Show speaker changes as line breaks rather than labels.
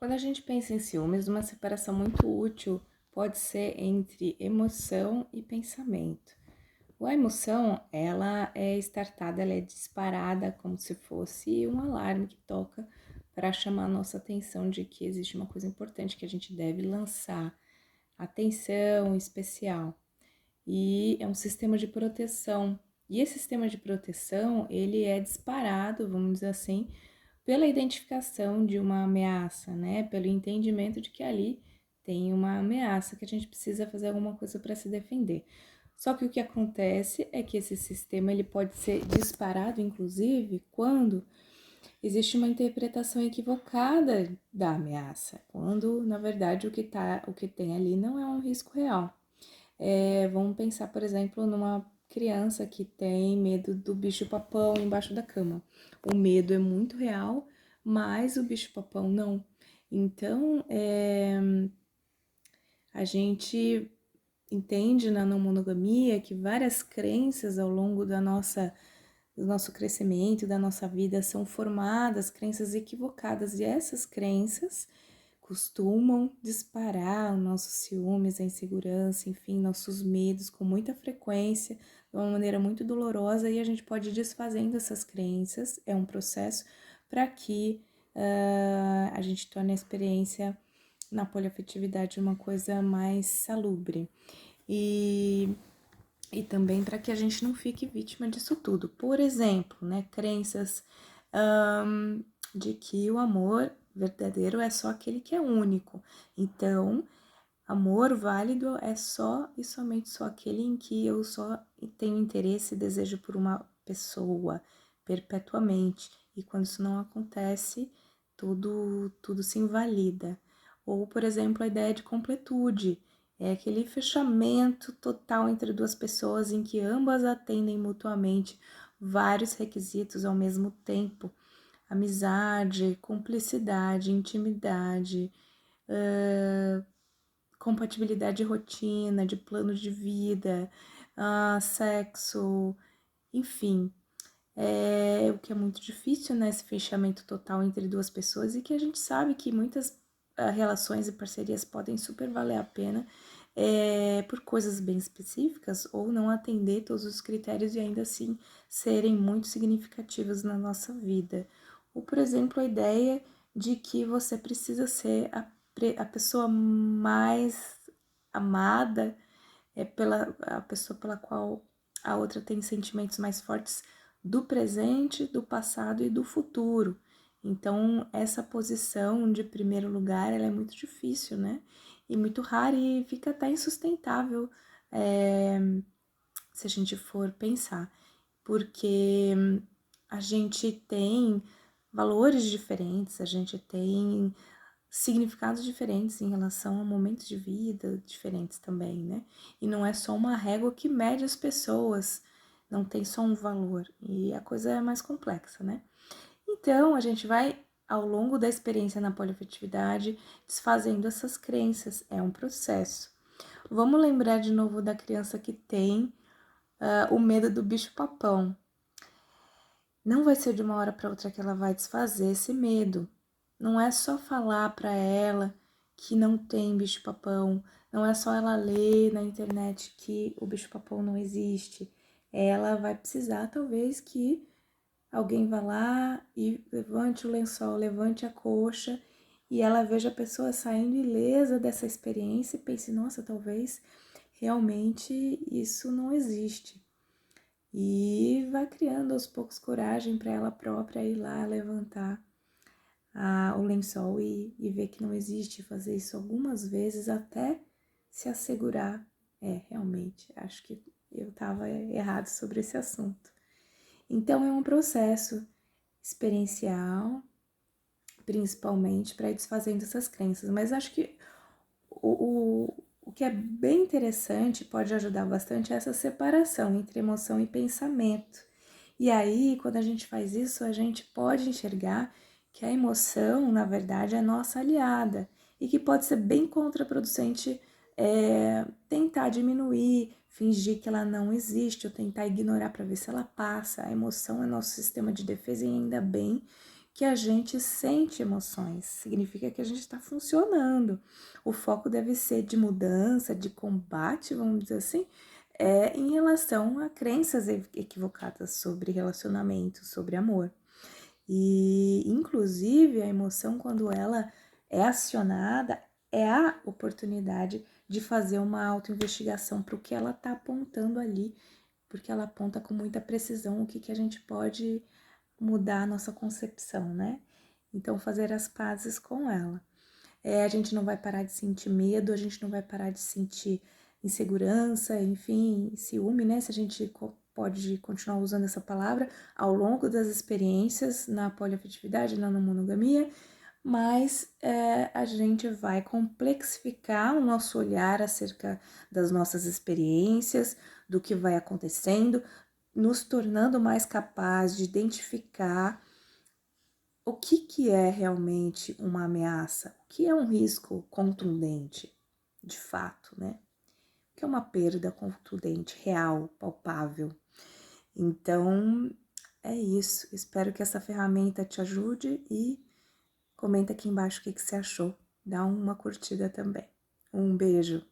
Quando a gente pensa em ciúmes, uma separação muito útil pode ser entre emoção e pensamento. A emoção, ela é startada, ela é disparada como se fosse um alarme que toca para chamar a nossa atenção de que existe uma coisa importante que a gente deve lançar atenção especial. E é um sistema de proteção. E esse sistema de proteção, ele é disparado, vamos dizer assim, pela identificação de uma ameaça, né? Pelo entendimento de que ali tem uma ameaça que a gente precisa fazer alguma coisa para se defender. Só que o que acontece é que esse sistema ele pode ser disparado, inclusive, quando existe uma interpretação equivocada da ameaça, quando na verdade o que tem ali não é um risco real. Vamos pensar, por exemplo, numa criança que tem medo do bicho-papão embaixo da cama. O medo é muito real, mas o bicho-papão não. Então, a gente entende na não monogamia que várias crenças ao longo do nosso crescimento, da nossa vida, são formadas, crenças equivocadas, e essas crenças costumam disparar os nossos ciúmes, a insegurança, enfim, nossos medos com muita frequência, de uma maneira muito dolorosa, e a gente pode ir desfazendo essas crenças, é um processo para que a gente torne a experiência na poliafetividade uma coisa mais salubre. E também para que a gente não fique vítima disso tudo. Por exemplo, né, crenças de que o amor verdadeiro é só aquele que é único. Então, amor válido é só e somente só aquele em que eu só tenho interesse e desejo por uma pessoa perpetuamente. E quando isso não acontece, tudo se invalida. Ou, por exemplo, a ideia de completude. É aquele fechamento total entre duas pessoas em que ambas atendem mutuamente vários requisitos ao mesmo tempo. Amizade, cumplicidade, intimidade, compatibilidade de rotina, de plano de vida, sexo, enfim. O que é muito difícil, né? Esse fechamento total entre duas pessoas, e que a gente sabe que muitas relações e parcerias podem super valer a pena por coisas bem específicas ou não atender todos os critérios e ainda assim serem muito significativos na nossa vida. Ou, por exemplo, a ideia de que você precisa ser a pessoa mais amada, pela a pessoa pela qual a outra tem sentimentos mais fortes do presente, do passado e do futuro. Então, essa posição de primeiro lugar, ela é muito difícil, né? E muito rara e fica até insustentável se a gente for pensar, porque a gente tem valores diferentes, a gente tem significados diferentes em relação a momentos de vida diferentes também, né? E não é só uma régua que mede as pessoas, não tem só um valor, e a coisa é mais complexa, né? Então, a gente vai, ao longo da experiência na poliafetividade, desfazendo essas crenças, é um processo. Vamos lembrar de novo da criança que tem o medo do bicho-papão. Não vai ser de uma hora para outra que ela vai desfazer esse medo. Não é só falar para ela que não tem bicho-papão, não é só ela ler na internet que o bicho-papão não existe. Ela vai precisar, talvez, que alguém vá lá e levante o lençol, levante a coxa e ela veja a pessoa saindo ilesa dessa experiência e pense, nossa, talvez realmente isso não existe. E vai criando aos poucos coragem para ela própria ir lá levantar o lençol e ver que não existe, fazer isso algumas vezes até se assegurar. Realmente, acho que eu estava errado sobre esse assunto. Então, é um processo experiencial, principalmente, para ir desfazendo essas crenças. Mas acho que o que é bem interessante, pode ajudar bastante, é essa separação entre emoção e pensamento. E aí, quando a gente faz isso, a gente pode enxergar que a emoção, na verdade, é nossa aliada e que pode ser bem contraproducente tentar diminuir, fingir que ela não existe ou tentar ignorar para ver se ela passa. A emoção é nosso sistema de defesa e ainda bem que a gente sente emoções, significa que a gente está funcionando. O foco deve ser de mudança, de combate, vamos dizer assim, em relação a crenças equivocadas sobre relacionamento, sobre amor. E, inclusive, a emoção, quando ela é acionada, é a oportunidade de fazer uma autoinvestigação para o que ela está apontando ali, porque ela aponta com muita precisão o que a gente pode mudar a nossa concepção, né? Então, fazer as pazes com ela. A gente não vai parar de sentir medo, a gente não vai parar de sentir insegurança, enfim, ciúme, né? Se a gente pode continuar usando essa palavra ao longo das experiências na poliafetividade, na não monogamia, mas a gente vai complexificar o nosso olhar acerca das nossas experiências, do que vai acontecendo, nos tornando mais capaz de identificar o que é realmente uma ameaça, o que é um risco contundente, de fato, né? O que é uma perda contundente, real, palpável. Então, é isso. Espero que essa ferramenta te ajude e comenta aqui embaixo o que você achou. Dá uma curtida também. Um beijo.